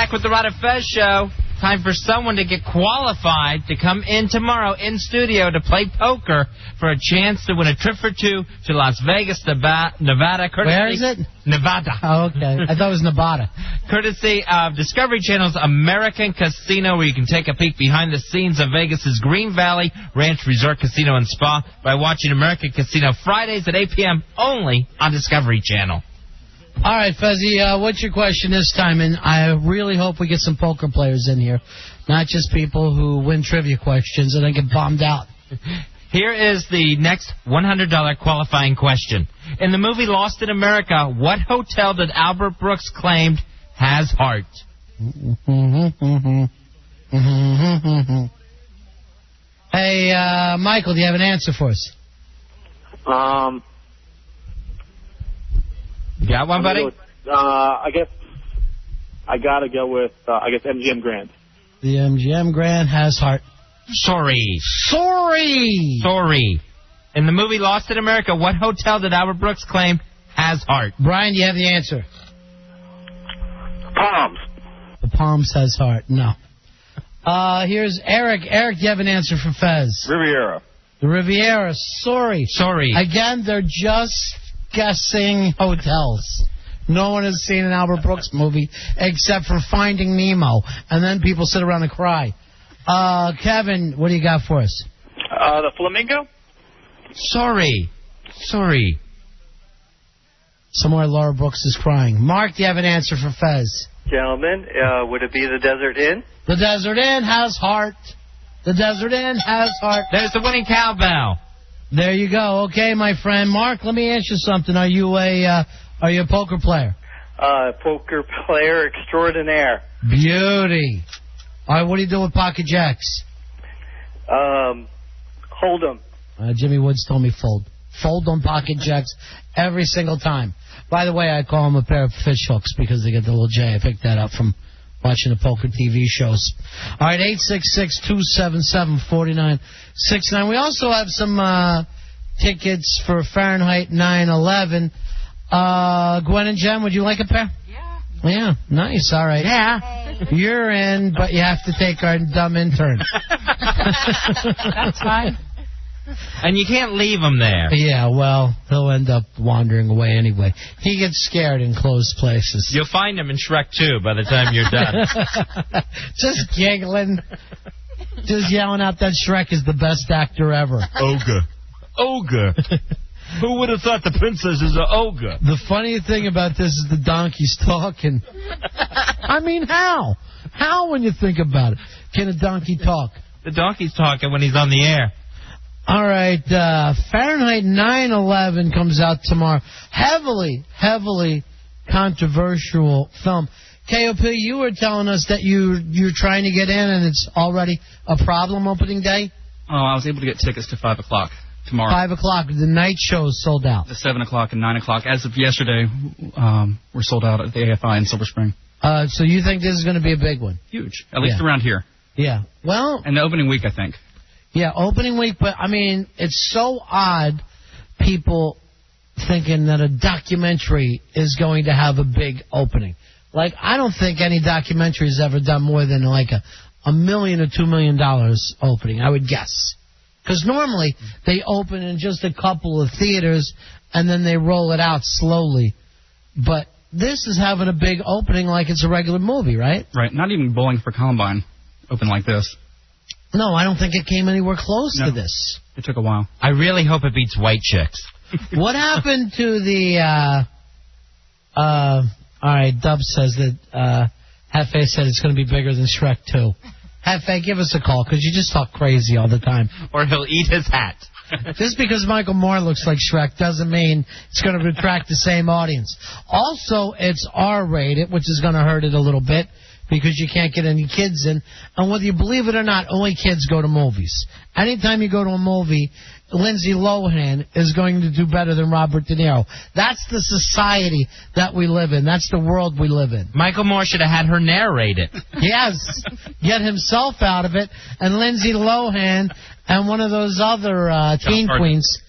back with the Ron and Fez show. Time for someone to get qualified to come in tomorrow in studio to play poker for a chance to win a trip for two to Las Vegas, Nevada. Where is it? Nevada. Oh, okay. I thought it was Nevada. Courtesy of Discovery Channel's American Casino, where you can take a peek behind the scenes of Vegas's Green Valley Ranch Resort Casino and Spa by watching American Casino Fridays at 8 p.m. only on Discovery Channel. All right, Fezzy, what's your question this time? And I really hope we get some poker players in here, not just people who win trivia questions and then get bombed out. Here is the next $100 qualifying question. In the movie Lost in America, what hotel did Albert Brooks claim has heart? Hey, Michael, do you have an answer for us? You got one, buddy? I guess I gotta go with MGM Grand. The MGM Grand has heart. Sorry. In the movie Lost in America, what hotel did Albert Brooks claim has heart? Brian, do you have the answer? Palms. The Palms has heart. No. Here's Eric. Eric, do you have an answer for Fez? Riviera. The Riviera. Sorry. Again, they're just guessing hotels. No one has seen an Albert Brooks movie except for Finding Nemo, and then people sit around and cry. Kevin, what do you got for us? The Flamingo? Sorry. Somewhere Laura Brooks is crying. Mark, do you have an answer for Fez? Gentlemen, would it be the Desert Inn? The Desert Inn has heart. The Desert Inn has heart. There's the winning cowbell. There you go. Okay, my friend. Mark, let me ask you something. Are you a poker player? Poker player extraordinaire. Beauty. All right, what do you do with pocket jacks? Hold 'em. Jimmy Woods told me fold. Fold on pocket jacks every single time. By the way, I call them a pair of fish hooks because they get the little J. I picked that up from watching the poker TV shows. All right, 866-277-4969. We also have some tickets for Fahrenheit 9/11. Gwen and Jen, would you like a pair? Yeah, nice. All right. Yeah. You're in, but you have to take our dumb intern. That's fine. And you can't leave him there. Yeah, well, he'll end up wandering away anyway. He gets scared in closed places. You'll find him in Shrek 2 by the time you're done. Just giggling. Just yelling out that Shrek is the best actor ever. Ogre. Who would have thought the princess is an ogre? The funny thing about this is the donkey's talking. I mean, how? How when you think about it? Can a donkey talk? The donkey's talking when he's on the air. All right, Fahrenheit 9/11 comes out tomorrow. Heavily controversial film. KOP, you were telling us that you're trying to get in and it's already a problem opening day? Oh, I was able to get tickets to 5 o'clock tomorrow. 5 o'clock. The night show is sold out. The 7 o'clock and 9 o'clock. As of yesterday, we're sold out at the AFI in Silver Spring. So you think this is going to be a big one? Huge. At least around here. Yeah. Well. And the opening week, I think. Yeah, opening week, but, I mean, it's so odd, people thinking that a documentary is going to have a big opening. Like, I don't think any documentary has ever done more than, like, $1 million or $2 million opening, I would guess. Because normally, they open in just a couple of theaters, and then they roll it out slowly. But this is having a big opening like it's a regular movie, right? Right. Not even Bowling for Columbine opened like this. No, I don't think it came anywhere close to this. It took a while. I really hope it beats White Chicks. What happened to the, all right, Dub says that, Hefe said it's going to be bigger than Shrek 2. Hefe, give us a call, because you just talk crazy all the time. Or he'll eat his hat. Just because Michael Moore looks like Shrek doesn't mean it's going to attract the same audience. Also, it's R-rated, which is going to hurt it a little bit, because you can't get any kids in. And whether you believe it or not, only kids go to movies. Anytime you go to a movie, Lindsay Lohan is going to do better than Robert De Niro. That's the society that we live in. That's the world we live in. Michael Moore should have had her narrate it. Yes. Get himself out of it, and Lindsay Lohan and one of those other teen queens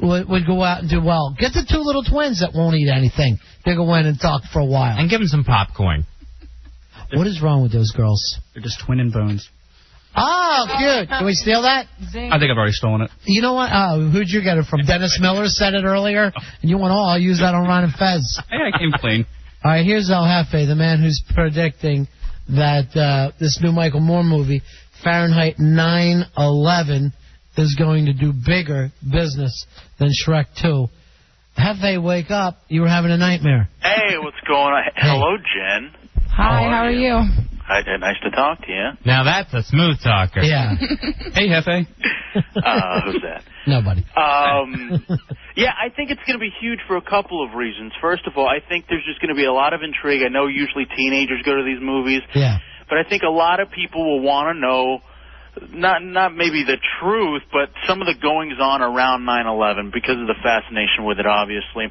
would go out and do well. Get the two little twins that won't eat anything. They go in and talk for a while. And give them some popcorn. What is wrong with those girls? They're just twin in bones. Oh, cute. Can we steal that? I think I've already stolen it. You know what? Who'd you get it from? Dennis Miller said it earlier. And you went, I'll use that on Ron and Fez. Hey, I came clean. All right, here's El Jefe, the man who's predicting that this new Michael Moore movie, Fahrenheit 9/11, is going to do bigger business than Shrek 2. Jefe, wake up. You were having a nightmare. Hey, what's going on? Hey. Hello, Jen. Hi, how are you? Hi, nice to talk to you. Now that's a smooth talker. Yeah. Hey, Jefe. Who's that? Nobody. Yeah, I think it's going to be huge for a couple of reasons. First of all, I think there's just going to be a lot of intrigue. I know usually teenagers go to these movies. Yeah. But I think a lot of people will want to know, not maybe the truth, but some of the goings-on around 9/11 because of the fascination with it, obviously.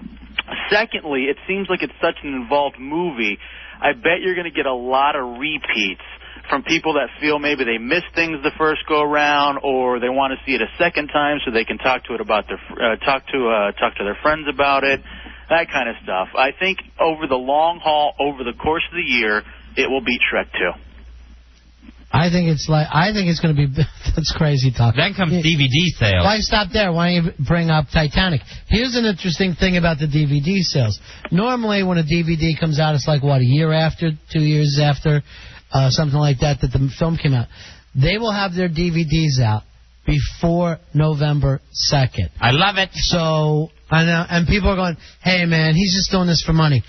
Secondly, it seems like it's such an involved movie. I bet you're going to get a lot of repeats from people that feel maybe they missed things the first go around, or they want to see it a second time so they can talk to their friends about it, that kind of stuff. I think over the long haul, over the course of the year, it will beat Shrek 2. I think it's going to be. That's crazy talk. Then comes DVD sales. Why stop there? Why don't you bring up Titanic? Here's an interesting thing about the DVD sales. Normally, when a DVD comes out, it's like, what, a year after, 2 years after, something like that the film came out. They will have their DVDs out before November 2nd. I love it. So, and people are going, hey, man, he's just doing this for money.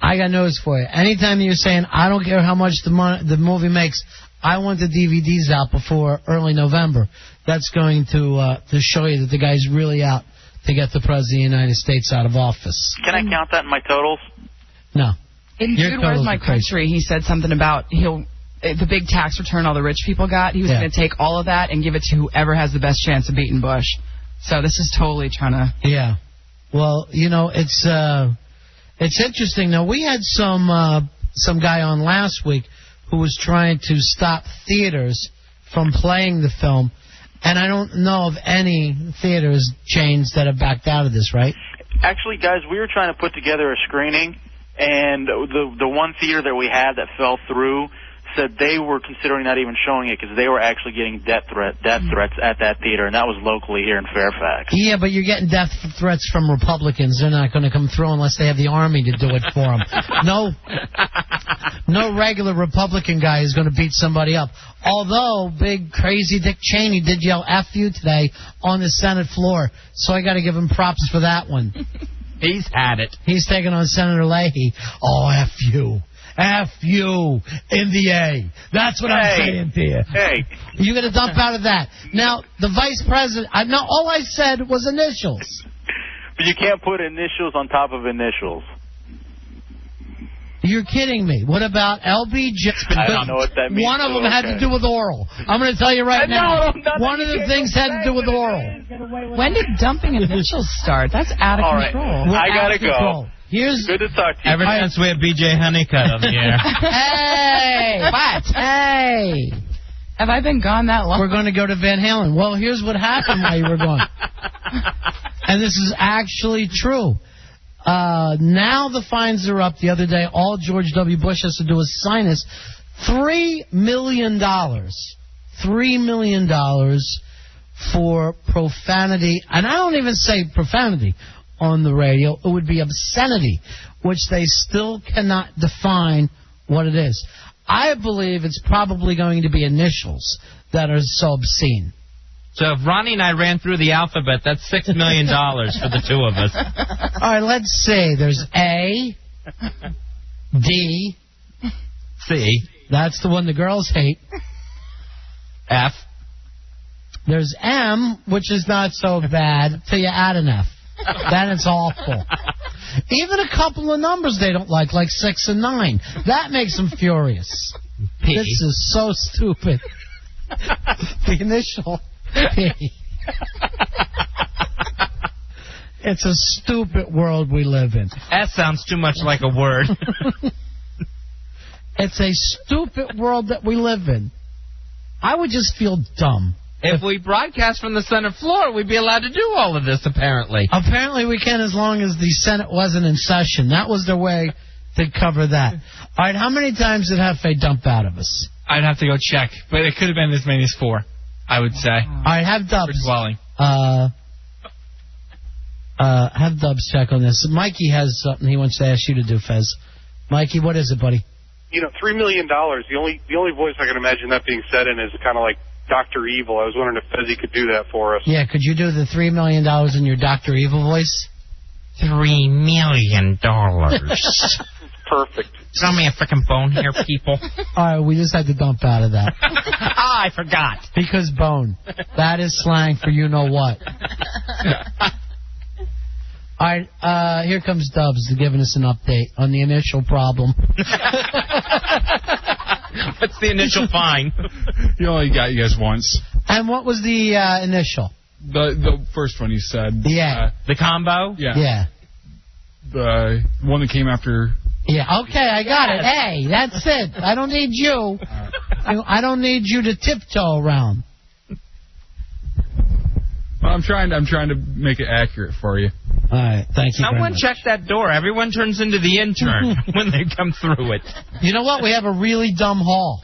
I got news for you. Anytime you're saying, I don't care how much the movie makes, I want the DVDs out before early November, that's going to show you that the guy's really out to get the President of the United States out of office. Can I count that in my totals? No. In Dude, Where's My Country, he said something about the big tax return all the rich people got. He was going to take all of that and give it to whoever has the best chance of beating Bush. So this is totally trying to... Yeah. Well, it's interesting. Now, we had some guy on last week who was trying to stop theaters from playing the film, and I don't know of any theaters chains that have backed out of this, right? Actually, guys, we were trying to put together a screening, and the one theater that we had that fell through said they were considering not even showing it because they were actually getting death threats at that theater, and that was locally here in Fairfax. Yeah, but you're getting death threats from Republicans. They're not going to come through unless they have the Army to do it for them. No regular Republican guy is going to beat somebody up. Although big crazy Dick Cheney did yell F you today on the Senate floor, so I got to give him props for that one. He's had it. He's taking on Senator Leahy. Oh, F you. F you in the A. That's what I'm saying to you. Hey. You're going to dump out of that. Now, the vice president, all I said was initials. But you can't put initials on top of initials. You're kidding me. What about LBJ? I don't know what that means. One of them had to do with oral. I'm going to tell you right now. One of the things had to do with oral. When did dumping initials start? That's out of control. Right. I got to go. Good to talk to you. Ever since we had B.J. Honeycutt on the air. Hey! What? Hey! Have I been gone that long? We're going to go to Van Halen. Well, here's what happened while you were gone. And this is actually true. Now the fines are up. The other day, all George W. Bush has to do is sign us $3 million. $3 million for profanity. And I don't even say profanity on the radio. It would be obscenity, which they still cannot define what it is. I believe it's probably going to be initials that are so obscene. So if Ronnie and I ran through the alphabet, that's $6 million for the two of us. All right, let's see. There's A, D, C. That's the one the girls hate. F. There's M, which is not so bad till you add an F. Then it's awful. Even a couple of numbers they don't like 6 and 9. That makes them furious. P. This is so stupid. The initial P. It's a stupid world we live in. S sounds too much like a word. It's a stupid world that we live in. I would just feel dumb. If we broadcast from the Senate floor, we'd be allowed to do all of this, apparently. Apparently we can, as long as the Senate wasn't in session. That was their way to cover that. All right, how many times did Hefe dump out of us? I'd have to go check, but it could have been as many as 4, I would say. All right, have Dubs. Dwelling. Have Dubs check on this. Mikey has something he wants to ask you to do, Fez. Mikey, what is it, buddy? You know, $3 million. The only voice I can imagine that being said in is kind of like Dr. Evil. I was wondering if Fezzy could do that for us. Yeah, could you do the $3 million in your Dr. Evil voice? $3 million. Perfect. Throw me a frickin' bone here, people. All right, we just had to dump out of that. I forgot. Because bone. That is slang for you know what. All right, here comes Dubs giving us an update on the initial problem. What's the initial fine? He only got you guys once. And what was the initial? The first one you said. Yeah. The combo? Yeah. Yeah. The one that came after. Yeah, okay, I got it. Hey, that's it. I don't need you. I don't need you to tiptoe around. Well, I'm trying to make it accurate for you. All right, thank you. Someone check that door. Everyone turns into the intern when they come through it. You know what? We have a really dumb hall.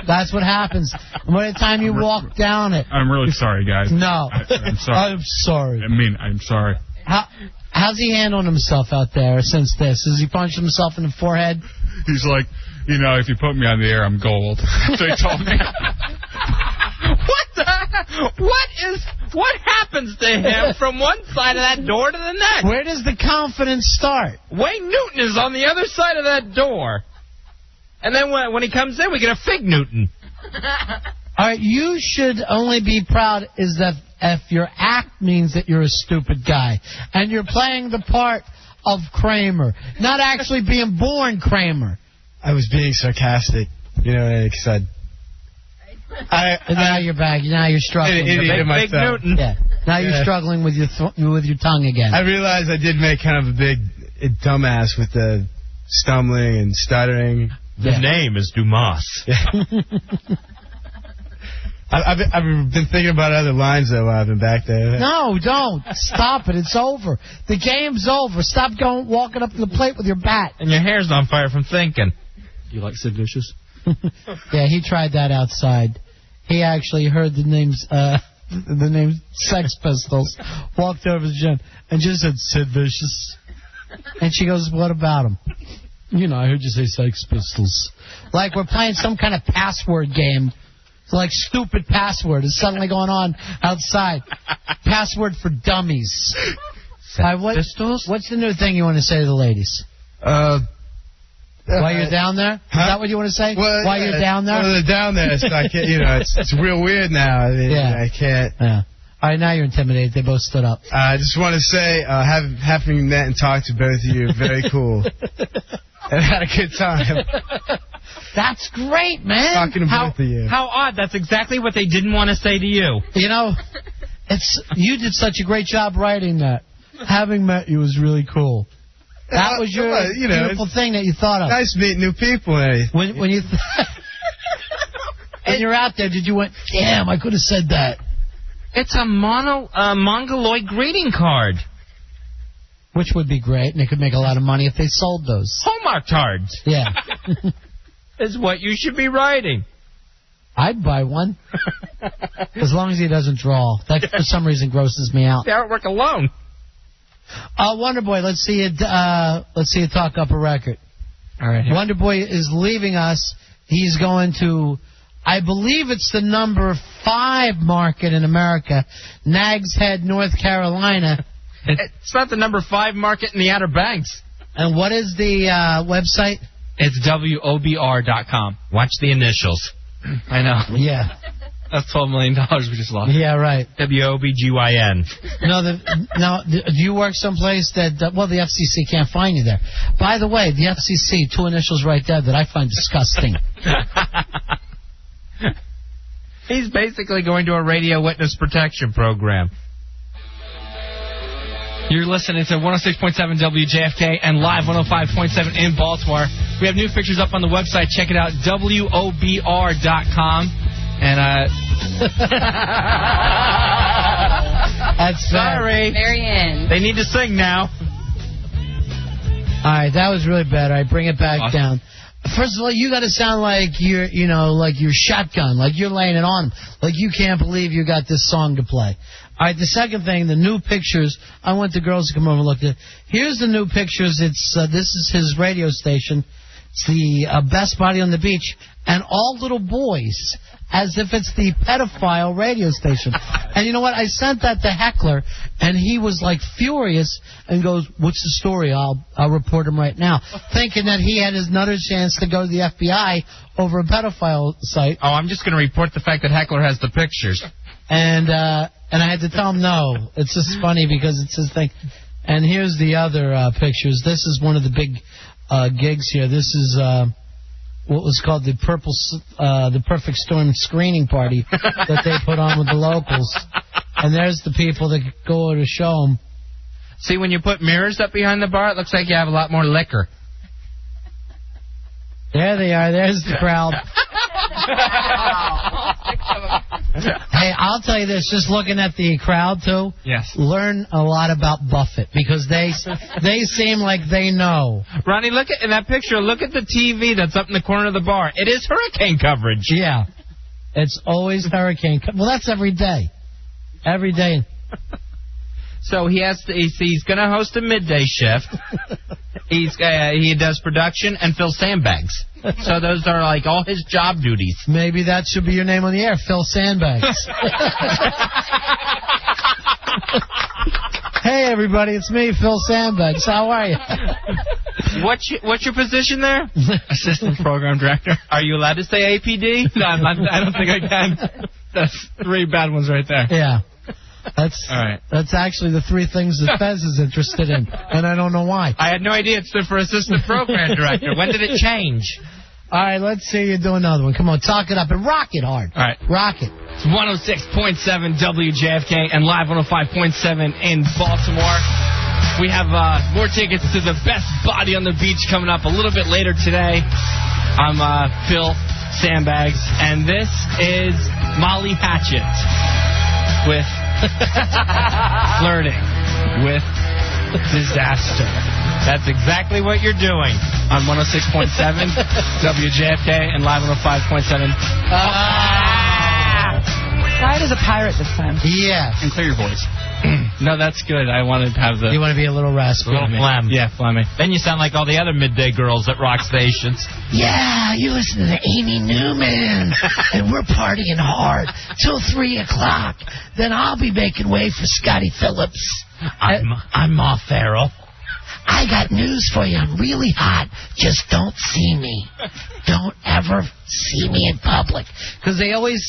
That's what happens. And by the time you walk down it. I'm really sorry, guys. No. I'm sorry. I'm sorry. I'm sorry. How's he handling himself out there since this? Has he punched himself in the forehead? He's like, if you put me on the air, I'm gold. That's what he told me. What happens to him from one side of that door to the next? Where does the confidence start? Wayne Newton is on the other side of that door. And then when he comes in, we get a Fig Newton. All right, you should only be proud is that if your act means that you're a stupid guy and you're playing the part of Kramer, not actually being born Kramer. I was being sarcastic, because now you're back. Now you're struggling. Big Newton. Yeah. Now you're struggling with your tongue again. I realized I did make kind of a big dumbass with the stumbling and stuttering. The name is Dumas. Yeah. I've been thinking about other lines, though, while I've been back there. No, don't. Stop it. It's over. The game's over. Stop walking up to the plate with your bat. And your hair's on fire from thinking. You like Sid Vicious? Yeah, he tried that outside. He actually heard the name Sex Pistols, walked over to Jen, and just said, Sid Vicious. And she goes, what about him? I heard you say Sex Pistols. Like we're playing some kind of password game. Like stupid password is suddenly going on outside. Password for dummies. Pistols? What's the new thing you want to say to the ladies? While you're down there? Is that what you want to say? Well, While you're down there? While they're down there, so I can't, it's real weird now. I can't. Yeah. All right, now you're intimidated. They both stood up. I just want to say, having met and talked to both of you, very cool. And had a good time. That's great, man. Talking to both of you. How odd. That's exactly what they didn't want to say to you. You did such a great job writing that. Having met you was really cool. That was your beautiful thing that you thought of. Nice meeting new people. When you're out there, did you went, damn, I could have said that. It's a mongoloid greeting card. Which would be great, and they could make a lot of money if they sold those. Hallmark cards. Yeah. Is what you should be writing. I'd buy one. As long as he doesn't draw. That, for some reason, grosses me out. The artwork alone. Wonder Boy, let's see you talk up a record. All right. Wonder Boy is leaving us. He's going to, I believe it's the number 5 market in America, Nags Head, North Carolina. It's not the number 5 market in the Outer Banks. And what is the website? It's WOBR.com. Watch the initials. I know. Yeah. That's $12 million we just lost. Yeah, right. WOBGYN. No, do you work someplace that, the FCC can't find you there? By the way, the FCC, 2 initials right there that I find disgusting. He's basically going to a radio witness protection program. You're listening to 106.7 WJFK and live 105.7 in Baltimore. We have new pictures up on the website. Check it out, WOBR.com. And, That's sorry. Marianne. They need to sing now. All right, that was really bad. All right, bring it back down. First of all, you got to sound like you're, like you're shotgun, like you're laying it on him, like you can't believe you got this song to play. All right, the second thing, the new pictures. I want the girls to come over and look at it. Here's the new pictures. It's this is his radio station. It's the Best Body on the Beach, and all little boys, as if it's the pedophile radio station. And you know what? I sent that to Heckler, and he was like furious and goes, "What's the story? I'll report him right now," thinking that he had another chance to go to the FBI over a pedophile site. Oh, I'm just going to report the fact that Heckler has the pictures. And I had to tell him no. It's just funny because it's his thing. And here's the other pictures. This is one of the big gigs here. This is what was called the Perfect Storm screening party that they put on with the locals. And there's the people that go to show them. See, when you put mirrors up behind the bar, it looks like you have a lot more liquor. There they are. There's the crowd. Hey, I'll tell you this, just looking at the crowd, too, yes, learn a lot about Buffett, because they seem like they know. Ronnie, look at in that picture, look at the TV that's up in the corner of the bar. It is hurricane coverage. Yeah. It's always hurricane. Well, that's every day. Every day. So he's going to host a midday shift. He does production and fills sandbags. So those are like all his job duties. Maybe that should be your name on the air, Phil Sandbags. Hey everybody, it's me, Phil Sandbags. How are you? What's your position there? Assistant program director. Are you allowed to say APD? No, I don't think I can. That's 3 bad ones right there. Yeah. That's all right. That's actually the 3 things that Fez is interested in, and I don't know why. I had no idea it stood for assistant program director. When did it change? All right, let's see you do another one. Come on, talk it up and rock it hard. All right. Rock it. It's 106.7 WJFK and live 105.7 in Baltimore. We have more tickets to the Best Body on the Beach coming up a little bit later today. I'm Phil Sandbags, and this is Molly Hatchet with flirting with disaster. That's exactly what you're doing. On 106.7 WJFK and live 105.7. Try it as a pirate this time. Yeah. And clear your voice. No, that's good. I wanted to have the... You want to be a little raspy. A little phlegm. Yeah, phlegmy. Then you sound like all the other midday girls at rock stations. Yeah, you listen to Amy Newman. And we're partying hard till 3 o'clock. Then I'll be making way for Scotty Phillips. I'm Ma Farrell. I got news for you. I'm really hot. Just don't see me. Don't ever see me in public. Because they always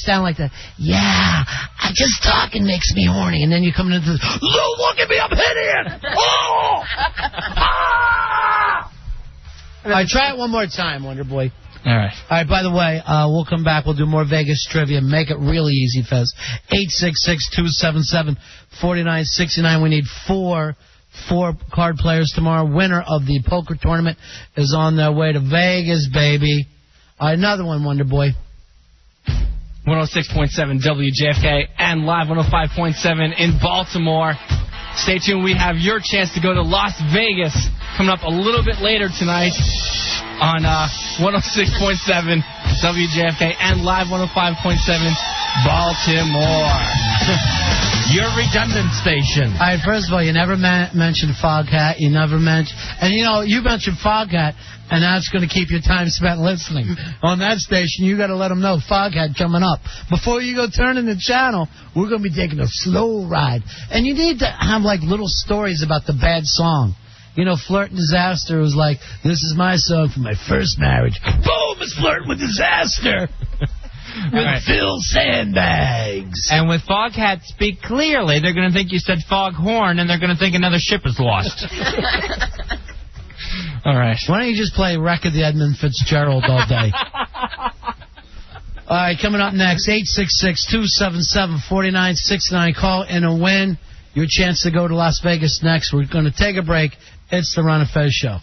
sound like that. Yeah, I just talking makes me horny. And then you come into this, look at me, I'm hitting! Oh! Ah! All right, try it one more time, Wonder Boy. All right. All right, by the way, we'll come back. We'll do more Vegas trivia. Make it really easy, Fez. 866-277-4969. We need four card players tomorrow. Winner of the poker tournament is on their way to Vegas, baby. Another one, Wonder Boy. 106.7 WJFK and live 105.7 in Baltimore. Stay tuned. We have your chance to go to Las Vegas coming up a little bit later tonight on 106.7 WJFK and live 105.7 Baltimore. Your redundant station. All right, first of all, you never mentioned Foghat. You never mentioned... And, you mentioned Foghat, and that's going to keep your time spent listening. On that station, you got to let them know Foghat coming up. Before you go turning the channel, we're going to be taking a slow ride. And you need to have, little stories about the bad song. Flirt and Disaster was like, this is my song for my first marriage. Boom, it's Flirting with Disaster. With Phil Sandbags. And with Foghat Speak Clearly, they're going to think you said foghorn, and they're going to think another ship is lost. All right. Why don't you just play Wreck of the Edmund Fitzgerald all day? All right, coming up next, 866-277-4969. Call in a win. Your chance to go to Las Vegas next. We're going to take a break. It's the Ron and Fez Show.